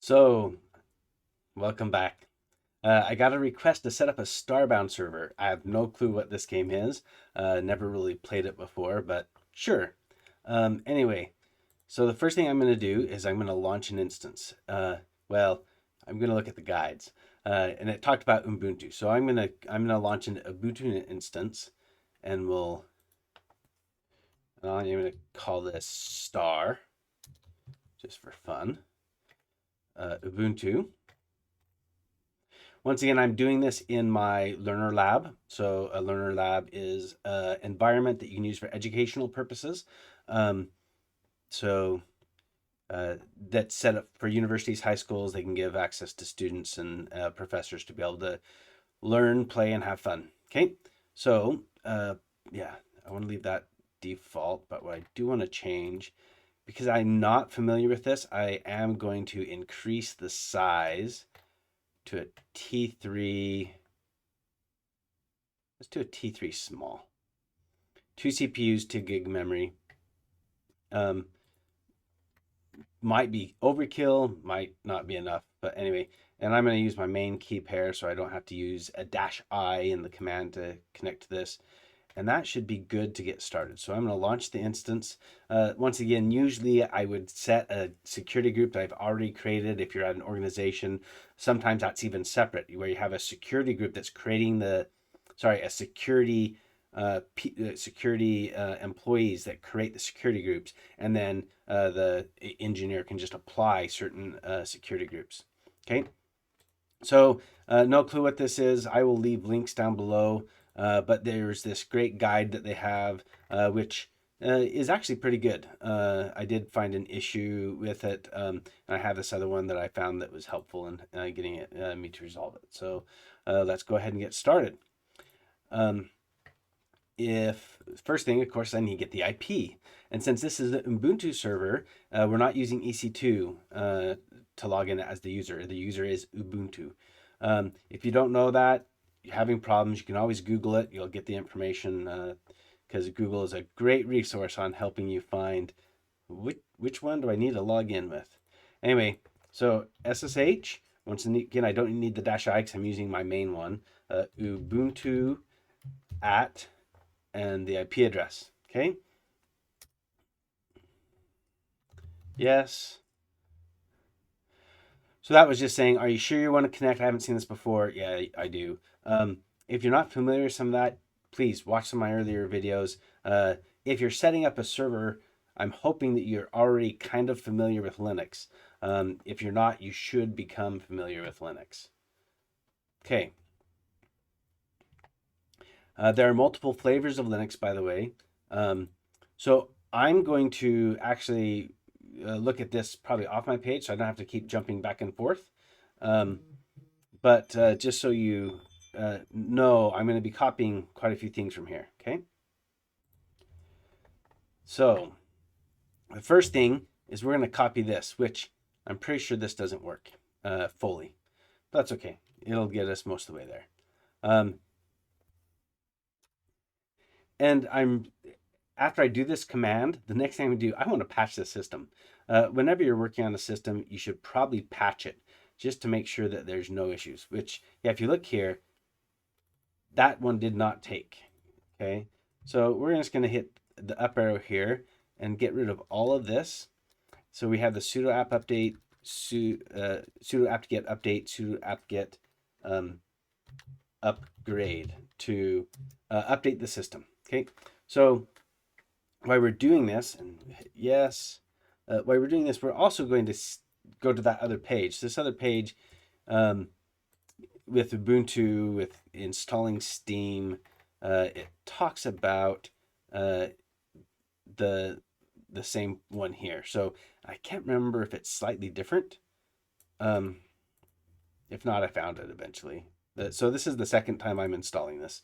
So, welcome back. I got a request to set up a StarBound server. I have no clue what this game is. Never really played it before, but sure. Anyway, so the first thing I'm going to do is I'm going to launch an instance. Well, I'm going to look at the guides, and it talked about Ubuntu. So I'm gonna launch an Ubuntu instance, and I'm going to call this Star, just for fun. Ubuntu. Once again, I'm doing this in my Learner Lab. So a Learner Lab is an environment that you can use for educational purposes. Um, so that's set up for universities, high schools. They can give access to students and professors to be able to learn, play, and have fun. Okay, so yeah, I want to leave that default, but what I do want to change, because I'm not familiar with this, I am going to increase the size to a T3. Let's do a T3 small. 2 CPUs, 2 gig memory. Might be overkill, might not be enough, but anyway. And I'm going to use my main key pair so I don't have to use a -I in the command to connect to this. And that should be good to get started. So I'm going to launch the instance. Once again, usually I would set a security group that I've already created. If you're at an organization, sometimes that's even separate, where you have a security group that's creating a security employees that create the security groups, and then the engineer can just apply certain security groups. Okay, so no clue what this is. I will leave links down below, but there's this great guide that they have, which is actually pretty good. I did find an issue with it, and I have this other one that I found that was helpful in getting me to resolve it. So let's go ahead and get started. If first thing, of course, I need to get the IP. And since this is an Ubuntu server, we're not using EC2 to log in as the user. The user is Ubuntu. If you don't know that, you're having problems, you can always Google it. You'll get the information because Google is a great resource on helping you find which one do I need to log in with. Anyway, so SSH, once again, I don't need the -I because I'm using my main one. Ubuntu at and the IP address. Okay. Yes. So that was just saying, are you sure you want to connect? I haven't seen this before. Yeah, I do. If you're not familiar with some of that, please watch some of my earlier videos. If you're setting up a server, I'm hoping that you're already kind of familiar with Linux. If you're not, you should become familiar with Linux. Okay. There are multiple flavors of Linux, by the way. So I'm going to actually look at this probably off my page, so I don't have to keep jumping back and forth. Um, but just so you know, I'm going to be copying quite a few things from here. Okay. So the first thing is we're going to copy this, which I'm pretty sure this doesn't work fully. But that's okay. It'll get us most of the way there. And after I do this command, the next thing I want to patch the system. Whenever you're working on a system, you should probably patch it just to make sure that there's no issues, which, yeah, if you look here, that one did not take. Okay, so we're just going to hit the up arrow here and get rid of all of this. So we have the sudo apt update, sudo apt-get update, sudo apt-get upgrade to update the system. Okay, so while we're doing this, and yes, while we're doing this, we're also going to go to that other page. This other page with Ubuntu, with installing Steam, it talks about the same one here. So I can't remember if it's slightly different. If not, I found it eventually. So this is the second time I'm installing this.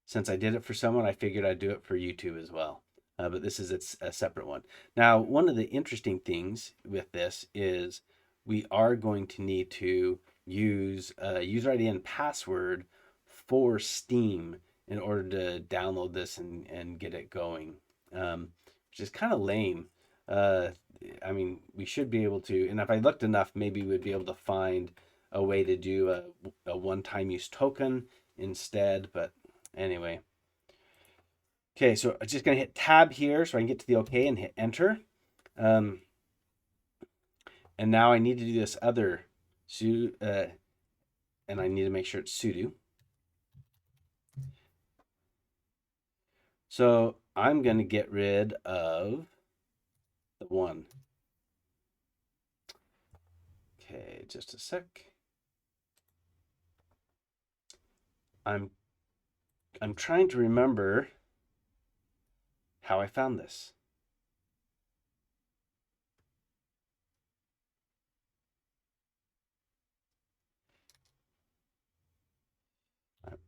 Since I did it for someone, I figured I'd do it for YouTube as well. But this is a separate one. Now, one of the interesting things with this is we are going to need to use user ID and password for Steam in order to download this and get it going, which is kind of lame. Uh, I mean, we should be able to, and if I looked enough, maybe we'd be able to find a way to do a one-time use token instead. But anyway, okay, so I'm just gonna hit tab here so I can get to the OK and hit enter. Um, and now I need to do this other sudo, and I need to make sure it's sudo. So I'm going to get rid of the one. Okay, just a sec. I'm trying to remember how I found this.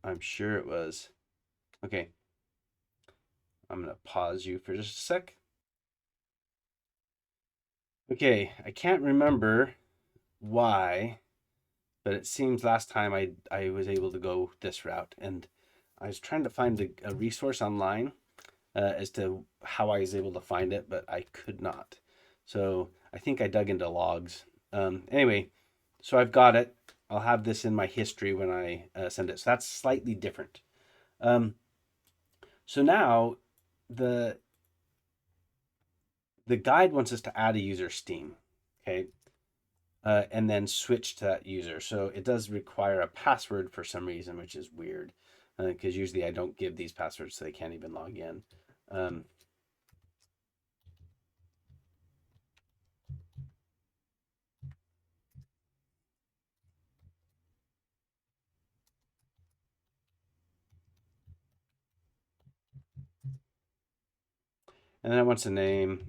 I'm sure it was. Okay, I'm going to pause you for just a sec. Okay, I can't remember why, but it seems last time I was able to go this route, and I was trying to find a resource online as to how I was able to find it, but I could not. So I think I dug into logs. Anyway, so I've got it. I'll have this in my history when I send it. So that's slightly different. Um, so now the the guide wants us to add a user Steam, okay, and then switch to that user. So it does require a password for some reason, which is weird, because usually I don't give these passwords, so they can't even log in. Um, and then it wants a name.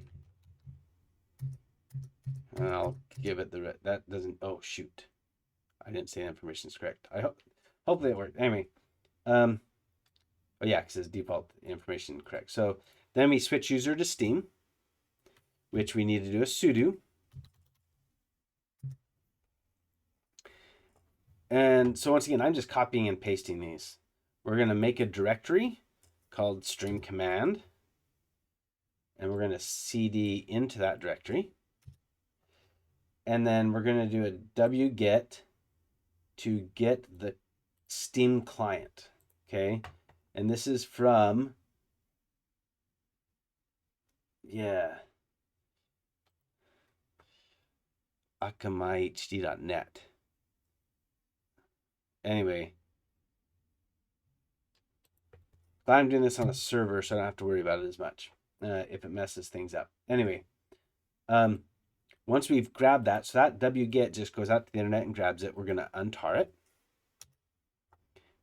I'll give it that doesn't. Oh shoot, I didn't say the information is correct. I hope hopefully it worked. Anyway, um, oh yeah, because it's default information correct. So then we switch user to Steam, which we need to do a sudo. And so once again, I'm just copying and pasting these. We're gonna make a directory called SteamCMD, and we're gonna cd into that directory. And then we're gonna do a wget to get the Steam client. Okay. And this is from, yeah, akamihd.net. Anyway, but I'm doing this on a server, so I don't have to worry about it as much if it messes things up. Anyway, once we've grabbed that, so that wget just goes out to the internet and grabs it. We're going to untar it,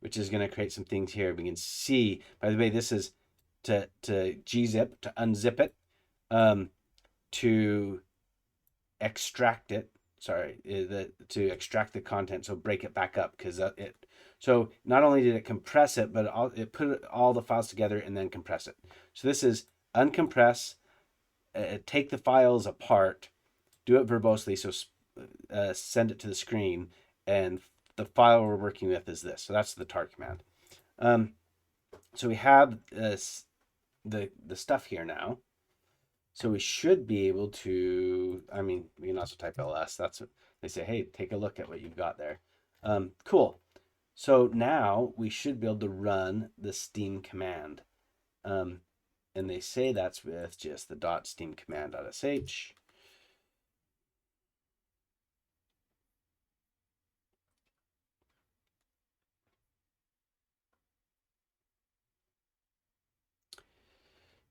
which is going to create some things here. We can see, by the way, this is to gzip, to unzip it, to extract it. Sorry, to extract the content, so break it back up, because it. So not only did it compress it, but it put all the files together and then compress it. So this is uncompress, take the files apart, do it verbosely, so send it to the screen, and the file we're working with is this. So that's the tar command. So we have the stuff here now. So we should be able to, I mean, we can also type ls. That's what they say, hey, take a look at what you've got there. Cool. So now we should be able to run the Steam command. And they say that's with just the .steamcommand.sh.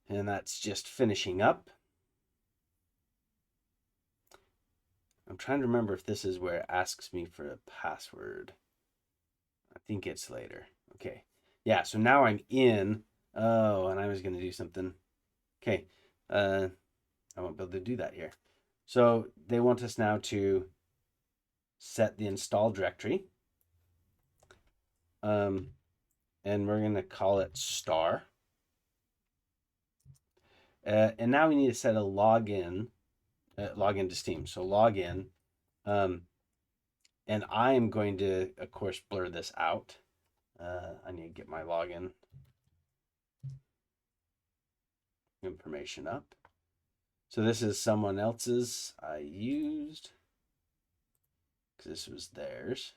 And that's just finishing up. I'm trying to remember if this is where it asks me for a password. I think it's later. Okay. Yeah, so now I'm in. Oh, and I was going to do something. Okay. I won't be able to do that here. So they want us now to set the install directory. And we're going to call it star. And now we need to set a login to Steam. So login. And I am going to, of course, blur this out. I need to get my login information up. So this is someone else's I used, because this was theirs.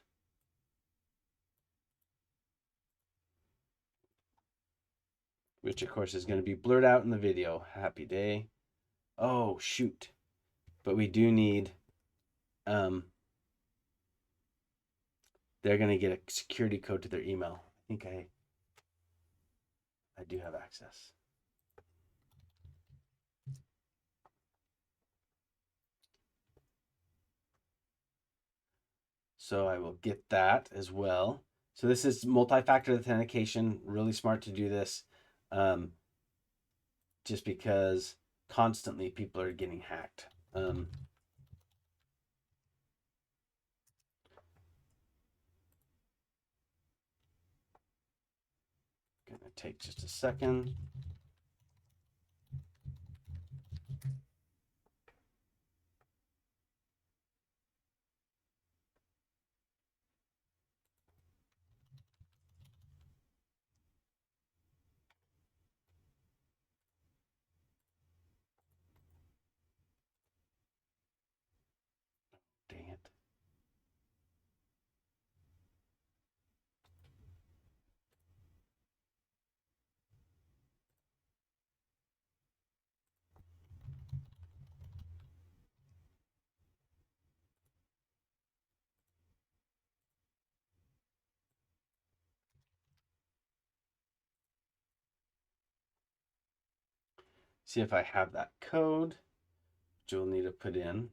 Which of course is going to be blurred out in the video. Happy day. Oh, shoot. But we do need, they're going to get a security code to their email. I think I do have access. So I will get that as well. So this is multi-factor authentication. Really smart to do this, just because constantly people are getting hacked. Gonna take just a second. Dang it. See if I have that code, which you'll need to put in.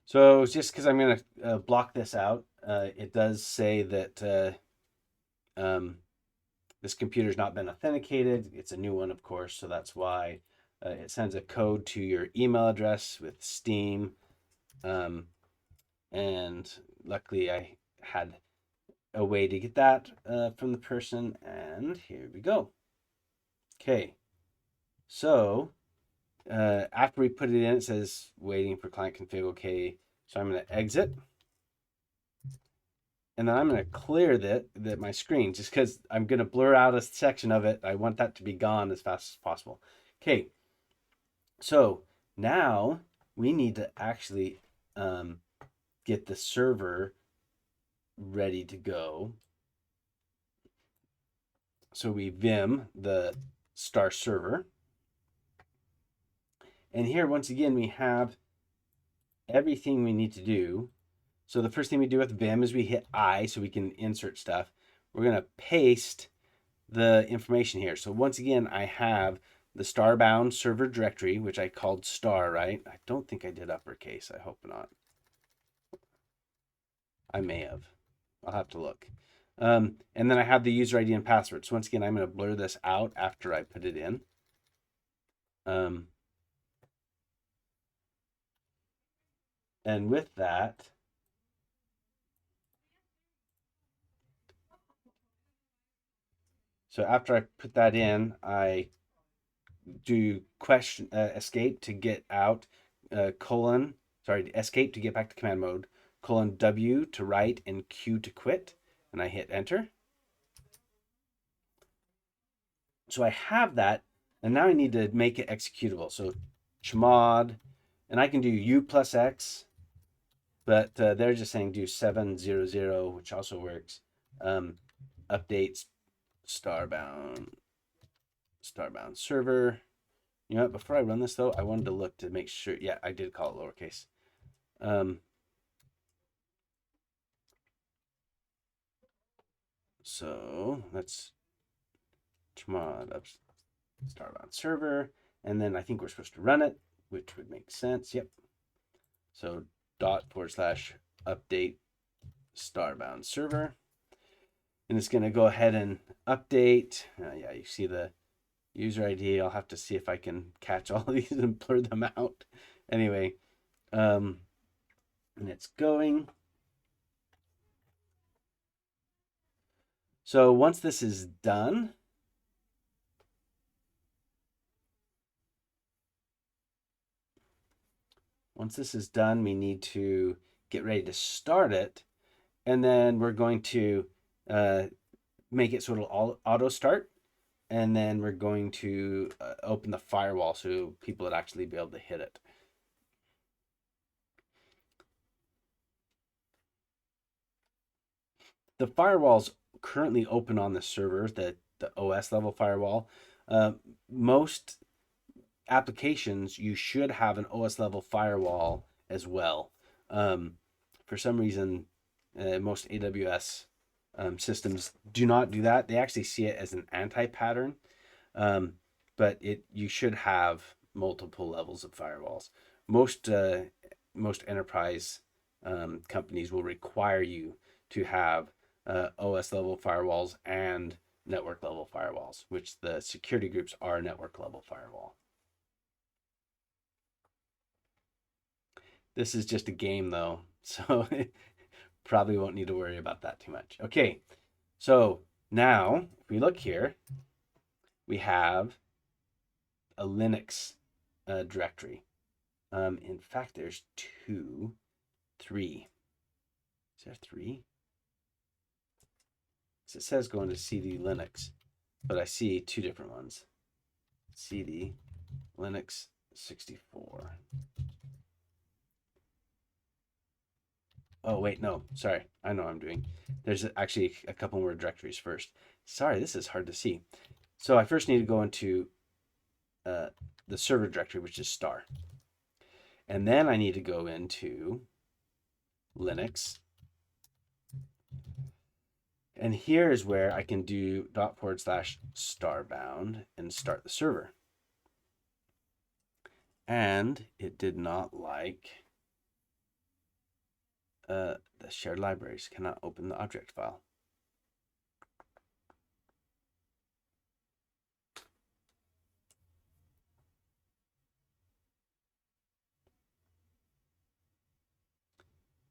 So just because I'm going to block this out, it does say that this computer's not been authenticated. It's a new one, of course, so that's why it sends a code to your email address with Steam. And luckily I had a way to get that from the person, and here we go. Okay, so after we put it in, it says waiting for client config. Okay, so I'm going to exit, and then I'm going to clear that my screen, just because I'm going to blur out a section of it. I want that to be gone as fast as possible. Okay, so now we need to actually get the server ready to go. So we vim the star server. And here, once again, we have everything we need to do. So the first thing we do with vim is we hit I so we can insert stuff. We're going to paste the information here. So once again, I have the StarBound server directory, which I called star, right? I don't think I did uppercase. I hope not. I may have. I'll have to look. And then I have the user ID and password. So once again, I'm going to blur this out after I put it in. And with that, so after I put that in, I do question escape to get out, escape to get back to command mode, :W to write, and Q to quit, and I hit enter. So I have that, and now I need to make it executable. So chmod, and I can do U plus X, but they're just saying do 700, which also works. Updates StarBound server. You know what? Before I run this though, I wanted to look to make sure. Yeah, I did call it lowercase. So let's chmod up StarBound server, and then I think we're supposed to run it, which would make sense. Yep. So /update StarBound server, and it's going to go ahead and update. Yeah, you see the user ID. I'll have to see if I can catch all of these and blur them out. Anyway, and it's going. So once this is done, we need to get ready to start it. And then we're going to make it so it'll auto start. and then we're going to open the firewall so people would actually be able to hit it. The firewall's currently open on the server, the OS level firewall. Most applications, you should have an OS level firewall as well. For some reason, most AWS systems do not do that. They actually see it as an anti-pattern, but you should have multiple levels of firewalls. Most enterprise companies will require you to have OS level firewalls and network level firewalls, which the security groups are network level firewall. This is just a game though, so probably won't need to worry about that too much. Okay, so now if we look here, we have a Linux directory. In fact, there's three. Is there three? It says go into CD Linux, but I see two different ones. CD Linux 64. Oh, wait, no, sorry. I know what I'm doing. There's actually a couple more directories first. Sorry, this is hard to see. So I first need to go into the server directory, which is star. And then I need to go into Linux. And here is where I can do /starbound and start the server. And it did not like the shared libraries, cannot open the object file.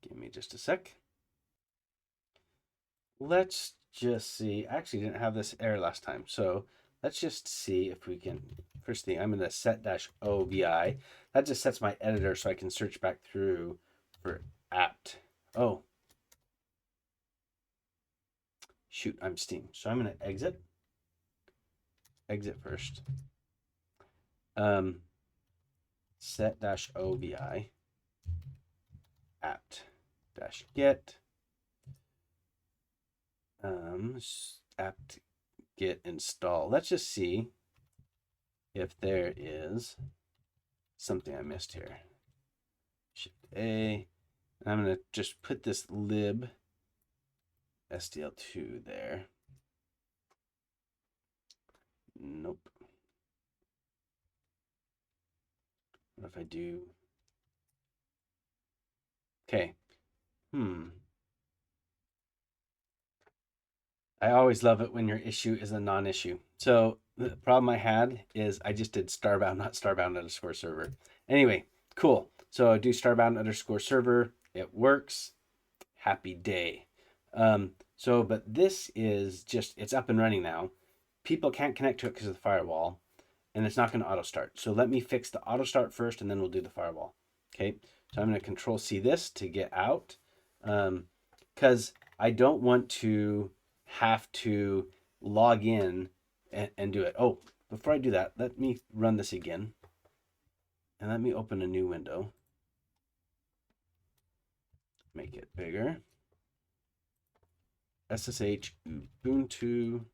Give me just a sec. Let's just see. I actually didn't have this error last time. So let's just see if we can. First thing, I'm going to set-ovi. That just sets my editor so I can search back through for apt. Oh, shoot, I'm Steam. So I'm going to exit. Exit first. Set-ovi apt-get apt get install. Let's just see if there is something I missed here. Shift A. And I'm going to just put this lib SDL2 there. Nope. What if I do? Okay. I always love it when your issue is a non-issue. So the problem I had is I just did StarBound, not StarBound_server. Anyway, cool. So I do StarBound_server. It works. Happy day. But this is just, it's up and running now. People can't connect to it because of the firewall, and it's not going to auto start. So let me fix the auto start first, and then we'll do the firewall. Okay. So I'm going to Control C this to get out, because I don't want to have to log in and do it. Oh, before I do that, let me run this again. And let me open a new window. Make it bigger. SSH ubuntu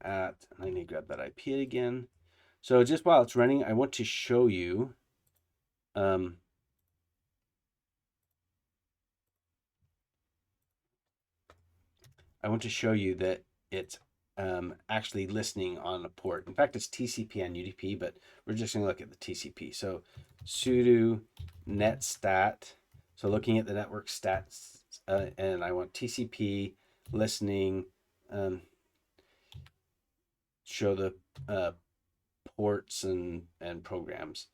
at, and I need to grab that IP again. So just while it's running, I want to show you that it's actually listening on a port. In fact, it's TCP and UDP, but we're just going to look at the TCP. So sudo netstat. So looking at the network stats, and I want TCP listening, show the ports and programs.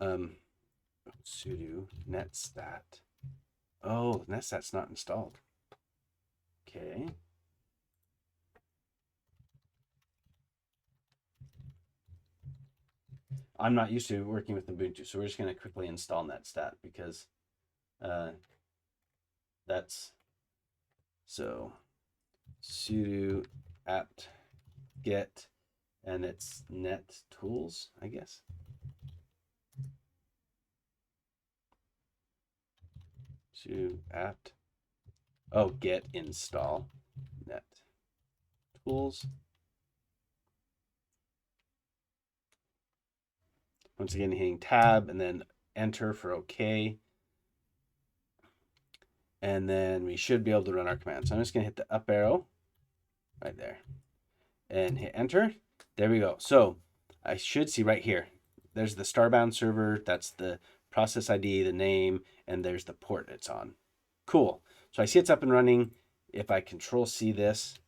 Sudo netstat. Oh, netstat's not installed. Okay. I'm not used to working with Ubuntu, so we're just going to quickly install netstat because that's so sudo apt get and it's net tools, I guess. To apt, oh, get install net tools. Once again, hitting tab and then enter for OK. And then we should be able to run our command. So I'm just going to hit the up arrow right there and hit enter. There we go. So I should see right here, there's the StarBound server. That's the process ID, the name, and there's the port it's on. Cool. So I see it's up and running. If I control C this,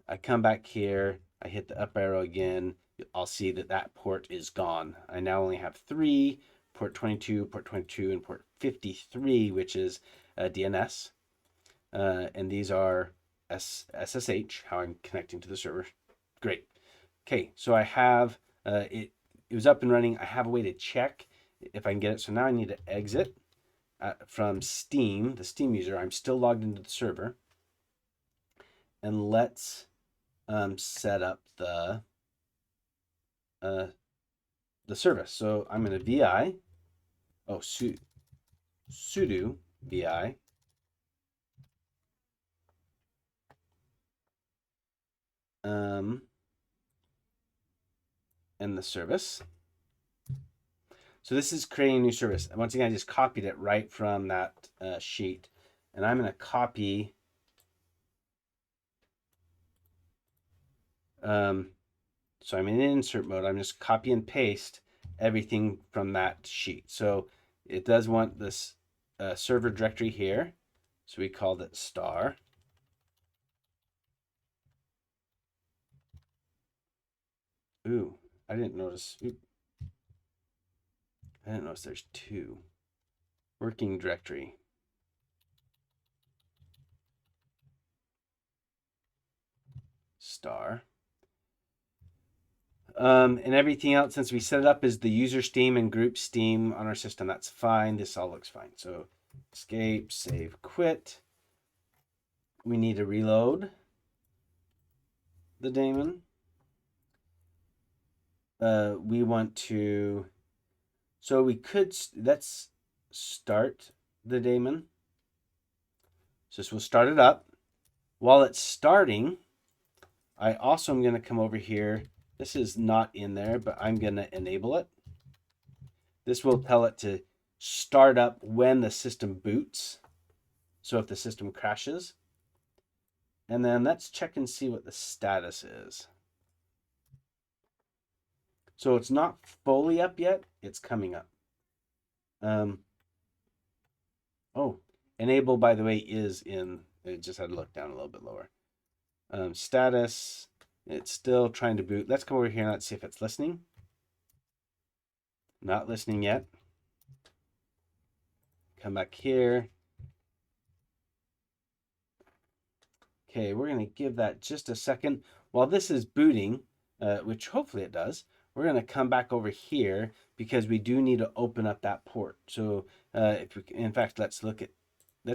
I come back here, I hit the up arrow again, I'll see that that port is gone. I now only have 3, port 22, and port 53, which is DNS. And these are SSH, how I'm connecting to the server. Great. Okay, so I have, it was up and running. I have a way to check if I can get it. So now I need to exit from Steam, the Steam user. I'm still logged into the server. And let's set up the service. So I'm going to vi, sudo vi and the service. So this is creating a new service. And once again, I just copied it right from that sheet. And I'm going to copy so I'm in insert mode. I'm just copy and paste everything from that sheet. So it does want this server directory here. So we called it star. Ooh, I didn't notice. I didn't notice there's 2. Working directory. Star. And everything else, since we set it up as the user Steam and group Steam on our system, that's fine. This all looks fine. So escape, save, quit. We need to reload the daemon. We want to, so we could, let's start the daemon. So this will start it up. While it's starting, I also am going to come over here. This is not in there, but I'm going to enable it. This will tell it to start up when the system boots. So if the system crashes. And then let's check and see what the status is. So it's not fully up yet. It's coming up. Oh, enable, by the way, is in. It just had to look down a little bit lower. Status. It's still trying to boot. Let's come over here and let's see if it's listening. Not listening yet. Come back here. Okay, we're going to give that just a second. While this is booting, which hopefully it does, we're going to come back over here because we do need to open up that port. So if we, in fact, let's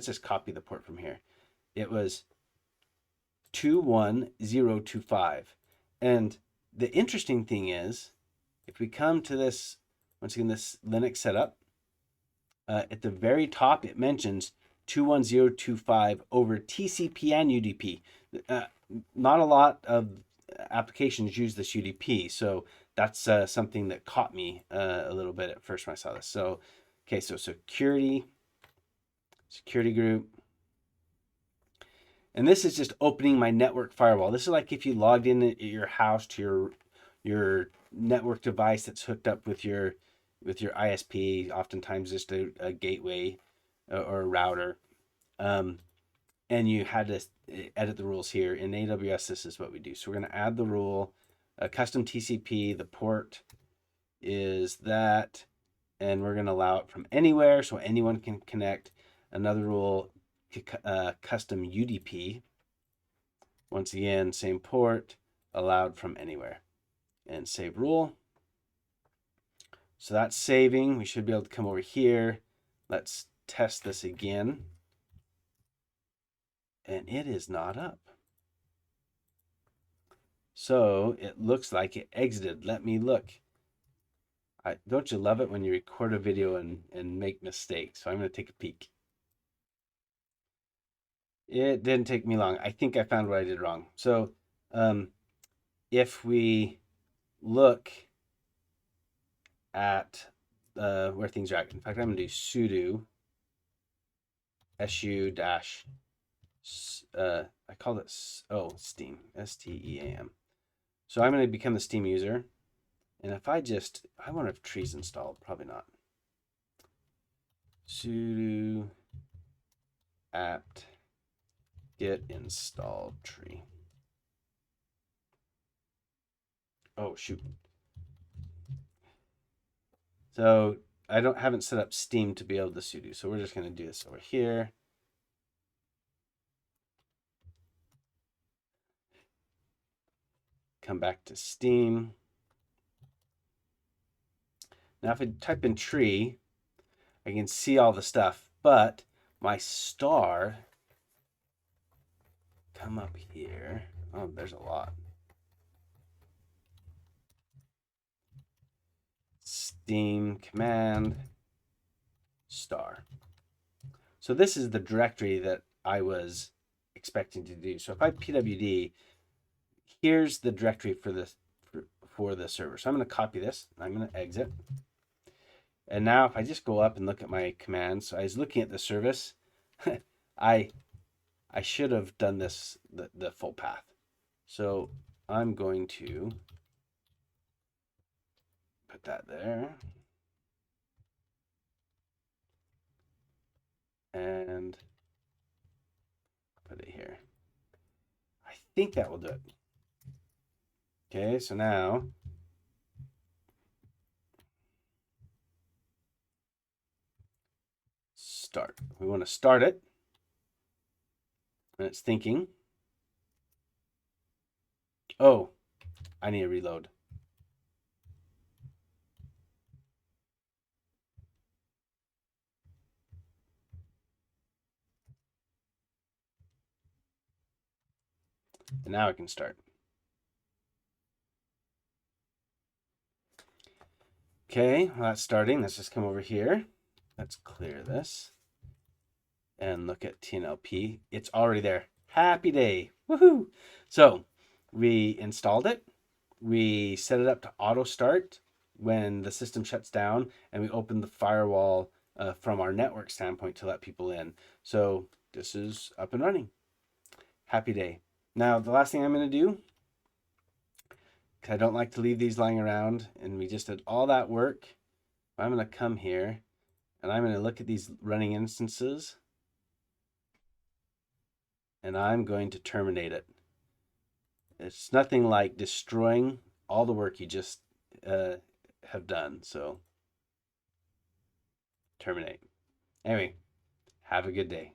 just copy the port from here. It was 21025. And the interesting thing is, if we come to this, once again, this Linux setup, at the very top, it mentions 21025 over TCP and UDP. Not a lot of applications use this UDP, so that's something that caught me a little bit at first when I saw this. So, okay, so security group. And this is just opening my network firewall. This is like if you logged in at your house to your network device that's hooked up with your ISP, oftentimes just a gateway or a router. And you had to edit the rules here. In AWS, this is what we do. So we're going to add the rule, custom TCP, the port is that, and we're going to allow it from anywhere so anyone can connect. Another rule, custom UDP. Once again, same port, allowed from anywhere. And save rule. So that's saving. We should be able to come over here. Let's test this again. And it is not up. So it looks like it exited. Let me look. Don't you love it when you record a video and make mistakes? So I'm going to take a peek. It didn't take me long. I think I found what I did wrong. So if we look at where things are at, in fact, I'm going to do sudo su dash, I call it, Steam, STEAM. So I'm going to become the Steam user. And if I wonder if tree's installed, probably not. Sudo apt get installed tree. Oh, shoot. So I haven't set up Steam to be able to sudo. So we're just going to do this over here. Come back to Steam. Now if I type in tree, I can see all the stuff, but my star, come up here. Oh, there's a lot. Steam command star. So this is the directory that I was expecting to do. So if I pwd, here's the directory for the server. So I'm going to copy this. I'm going to exit. And now if I just go up and look at my commands, so I was looking at the service. I should have done this the full path. So I'm going to put that there. And put it here. I think that will do it. Okay, so now start. We want to start it. And it's thinking. Oh, I need to reload. And now I can start. Okay, well, that's starting. Let's just come over here. Let's clear this and look at TNLP. It's already there. Happy day. Woohoo! So we installed it. We set it up to auto start when the system shuts down, and we opened the firewall from our network standpoint to let people in. So this is up and running. Happy day. Now, the last thing I'm going to do, because I don't like to leave these lying around, and we just did all that work, I'm going to come here, and I'm going to look at these running instances, and I'm going to terminate it. It's nothing like destroying all the work you just have done. So terminate. Anyway, have a good day.